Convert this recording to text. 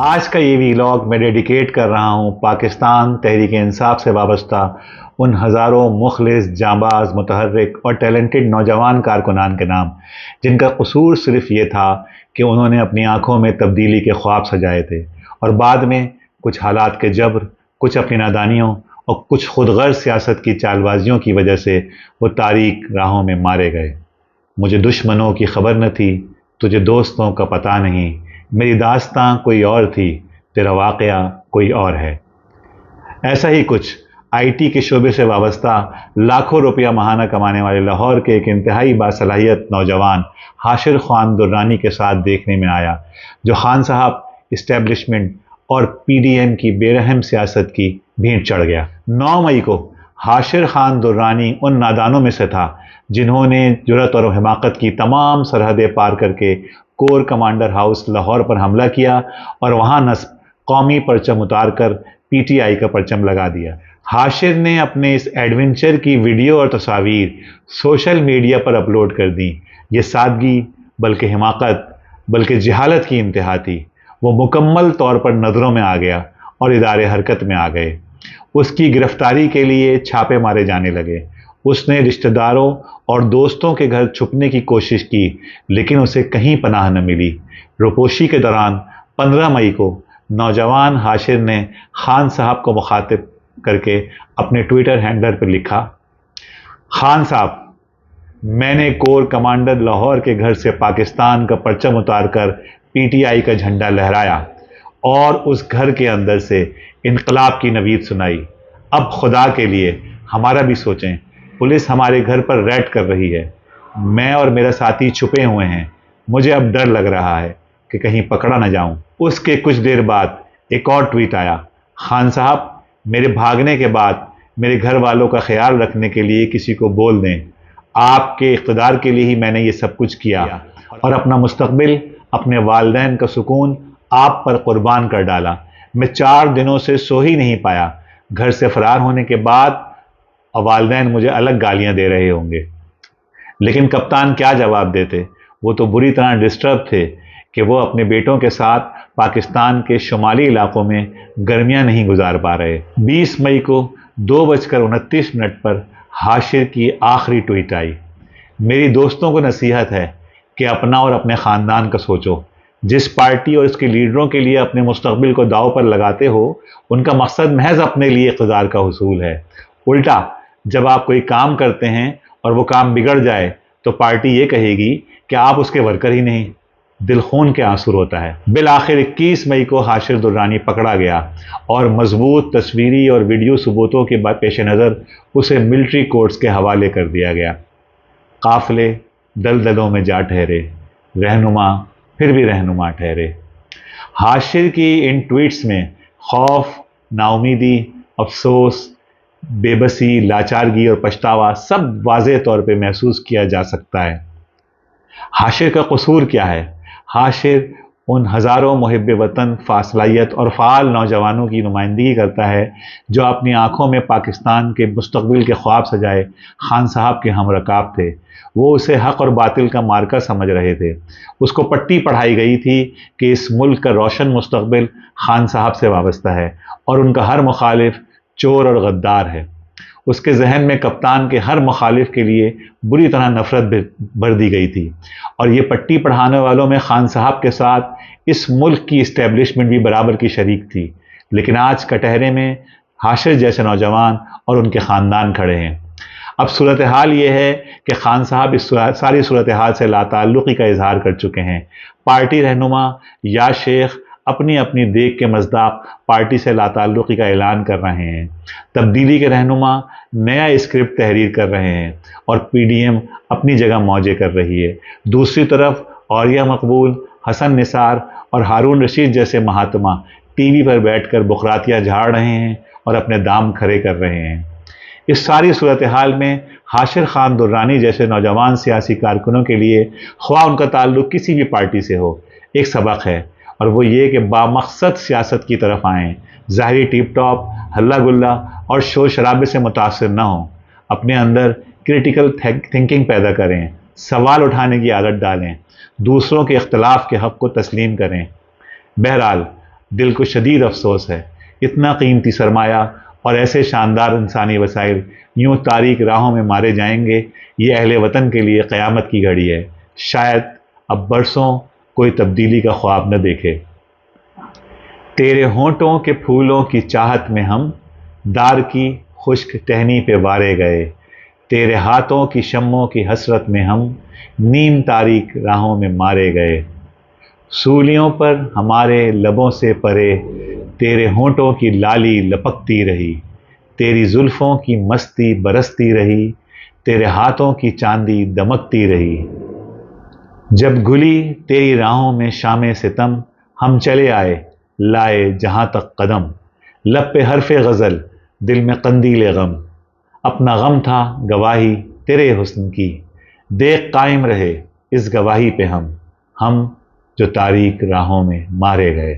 آج کا یہ ویلاگ میں ڈیڈیکیٹ کر رہا ہوں پاکستان تحریک انصاف سے وابستہ ان ہزاروں مخلص، جانباز، متحرک اور ٹیلنٹڈ نوجوان کارکنان کے نام جن کا قصور صرف یہ تھا کہ انہوں نے اپنی آنکھوں میں تبدیلی کے خواب سجائے تھے اور بعد میں کچھ حالات کے جبر، کچھ اپنی نادانیوں اور کچھ خود غرض سیاست کی چال بازیوں کی وجہ سے وہ تاریک راہوں میں مارے گئے۔ مجھے دشمنوں کی خبر نہ تھی، تجھے دوستوں کا پتہ نہیں، میری داستاں کوئی اور تھی، تیرا واقعہ کوئی اور ہے۔ ایسا ہی کچھ آئی ٹی کے شعبے سے وابستہ لاکھوں روپیہ ماہانہ کمانے والے لاہور کے ایک انتہائی باصلاحیت نوجوان حاشر خان درانی کے ساتھ دیکھنے میں آیا، جو خان صاحب، اسٹیبلشمنٹ اور پی ڈی ایم کی بے رحم سیاست کی بھینٹ چڑھ گیا۔ 9 مئی کو حاشر خان درانی ان نادانوں میں سے تھا جنہوں نے جرأت اور حماقت کی تمام سرحدیں پار کر کے کور کمانڈر ہاؤس لاہور پر حملہ کیا اور وہاں نصب قومی پرچم اتار کر پی ٹی آئی کا پرچم لگا دیا۔ حاشر نے اپنے اس ایڈونچر کی ویڈیو اور تصاویر سوشل میڈیا پر اپلوڈ کر دیں۔ یہ سادگی بلکہ حماقت بلکہ جہالت کی انتہا تھی۔ وہ مکمل طور پر نظروں میں آ گیا اور ادارے حرکت میں آ گئے۔ اس کی گرفتاری کے لیے چھاپے مارے جانے لگے۔ اس نے رشتہ داروں اور دوستوں کے گھر چھپنے کی کوشش کی لیکن اسے کہیں پناہ نہ ملی۔ روپوشی کے دوران 15 مئی کو نوجوان حاشر نے خان صاحب کو مخاطب کر کے اپنے ٹویٹر ہینڈلر پر لکھا: خان صاحب، میں نے کور کمانڈر لاہور کے گھر سے پاکستان کا پرچم اتار کر پی ٹی آئی کا جھنڈا لہرایا اور اس گھر کے اندر سے انقلاب کی نوید سنائی۔ اب خدا کے لیے ہمارا بھی سوچیں، پولیس ہمارے گھر پر ریڈ کر رہی ہے، میں اور میرا ساتھی چھپے ہوئے ہیں، مجھے اب ڈر لگ رہا ہے کہ کہیں پکڑا نہ جاؤں۔ اس کے کچھ دیر بعد ایک اور ٹویٹ آیا: خان صاحب، میرے بھاگنے کے بعد میرے گھر والوں کا خیال رکھنے کے لیے کسی کو بول دیں، آپ کے اقتدار کے لیے ہی میں نے یہ سب کچھ کیا اور اپنا مستقبل، اپنے والدین کا سکون آپ پر قربان کر ڈالا۔ میں 4 دنوں سے سو ہی نہیں پایا۔ گھر سے فرار ہونے کے بعد والدین مجھے الگ گالیاں دے رہے ہوں گے، لیکن کپتان کیا جواب دیتے؟ وہ تو بری طرح ڈسٹرب تھے کہ وہ اپنے بیٹوں کے ساتھ پاکستان کے شمالی علاقوں میں گرمیاں نہیں گزار پا رہے۔ 20 مئی کو 2:29 پر حاشر کی آخری ٹویٹ آئی: میری دوستوں کو نصیحت ہے کہ اپنا اور اپنے خاندان کا سوچو۔ جس پارٹی اور اس کے لیڈروں کے لیے اپنے مستقبل کو داؤ پر لگاتے ہو، ان کا مقصد محض اپنے لیے اقتدار کا حصول ہے۔ الٹا جب آپ کوئی کام کرتے ہیں اور وہ کام بگڑ جائے تو پارٹی یہ کہے گی کہ آپ اس کے ورکر ہی نہیں۔ دل خون کے آنسو ہوتا ہے۔ بالآخر 21 مئی کو حاشر درانی پکڑا گیا اور مضبوط تصویری اور ویڈیو ثبوتوں کے پیش نظر اسے ملٹری کورٹس کے حوالے کر دیا گیا۔ قافلے دلدلوں میں جا ٹھہرے، رہنما پھر بھی رہنما ٹھہرے۔ حاشر کی ان ٹویٹس میں خوف، نا امیدی، افسوس، بے بسی، لاچارگی اور پچھتاوا سب واضح طور پہ محسوس کیا جا سکتا ہے۔ حاشر کا قصور کیا ہے؟ حاشر ان ہزاروں محب وطن، فاصلاحیت اور فعال نوجوانوں کی نمائندگی کرتا ہے جو اپنی آنکھوں میں پاکستان کے مستقبل کے خواب سجائے خان صاحب کے ہم رکاب تھے۔ وہ اسے حق اور باطل کا مارکا سمجھ رہے تھے۔ اس کو پٹی پڑھائی گئی تھی کہ اس ملک کا روشن مستقبل خان صاحب سے وابستہ ہے اور ان کا ہر مخالف چور اور غدار ہے۔ اس کے ذہن میں کپتان کے ہر مخالف کے لیے بری طرح نفرت بھر دی گئی تھی اور یہ پٹی پڑھانے والوں میں خان صاحب کے ساتھ اس ملک کی اسٹیبلشمنٹ بھی برابر کی شریک تھی۔ لیکن آج کٹہرے میں حاشر جیسے نوجوان اور ان کے خاندان کھڑے ہیں۔ اب صورتحال یہ ہے کہ خان صاحب اس ساری صورتحال سے لا تعلقی کا اظہار کر چکے ہیں۔ پارٹی رہنما یا شیخ اپنی اپنی دیکھ کے مصداق پارٹی سے لا تعلقی کا اعلان کر رہے ہیں۔ تبدیلی کے رہنما نیا اسکرپٹ تحریر کر رہے ہیں اور پی ڈی ایم اپنی جگہ موجے کر رہی ہے۔ دوسری طرف اولیاء مقبول، حسن نثار اور ہارون رشید جیسے مہاتما ٹی وی پر بیٹھ کر بخراتیاں جھاڑ رہے ہیں اور اپنے دام کھڑے کر رہے ہیں۔ اس ساری صورتحال میں حاشر خان درانی جیسے نوجوان سیاسی کارکنوں کے لیے، خواہ ان کا تعلق کسی بھی پارٹی سے ہو، ایک سبق ہے، اور وہ یہ کہ بامقصد سیاست کی طرف آئیں، ظاہری ٹیپ ٹاپ، ہلا گلا اور شور شرابے سے متاثر نہ ہوں۔ اپنے اندر کریٹیکل تھنکنگ پیدا کریں، سوال اٹھانے کی عادت ڈالیں، دوسروں کے اختلاف کے حق کو تسلیم کریں۔ بہرحال دل کو شدید افسوس ہے، اتنا قیمتی سرمایہ اور ایسے شاندار انسانی وسائل یوں تاریک راہوں میں مارے جائیں گے، یہ اہل وطن کے لیے قیامت کی گھڑی ہے۔ شاید اب برسوں کوئی تبدیلی کا خواب نہ دیکھے۔ تیرے ہونٹوں کے پھولوں کی چاہت میں ہم دار کی خشک ٹہنی پہ وارے گئے، تیرے ہاتھوں کی شموں کی حسرت میں ہم نیم تاریک راہوں میں مارے گئے۔ سولیوں پر ہمارے لبوں سے پرے تیرے ہونٹوں کی لالی لپکتی رہی، تیری زلفوں کی مستی برستی رہی، تیرے ہاتھوں کی چاندی دمکتی رہی۔ جب گلی تیری راہوں میں شام ستم، ہم چلے آئے لائے جہاں تک قدم، لب پہ حرف غزل دل میں قندیل غم، اپنا غم تھا گواہی تیرے حسن کی، دیکھ قائم رہے اس گواہی پہ ہم جو تاریک راہوں میں مارے گئے۔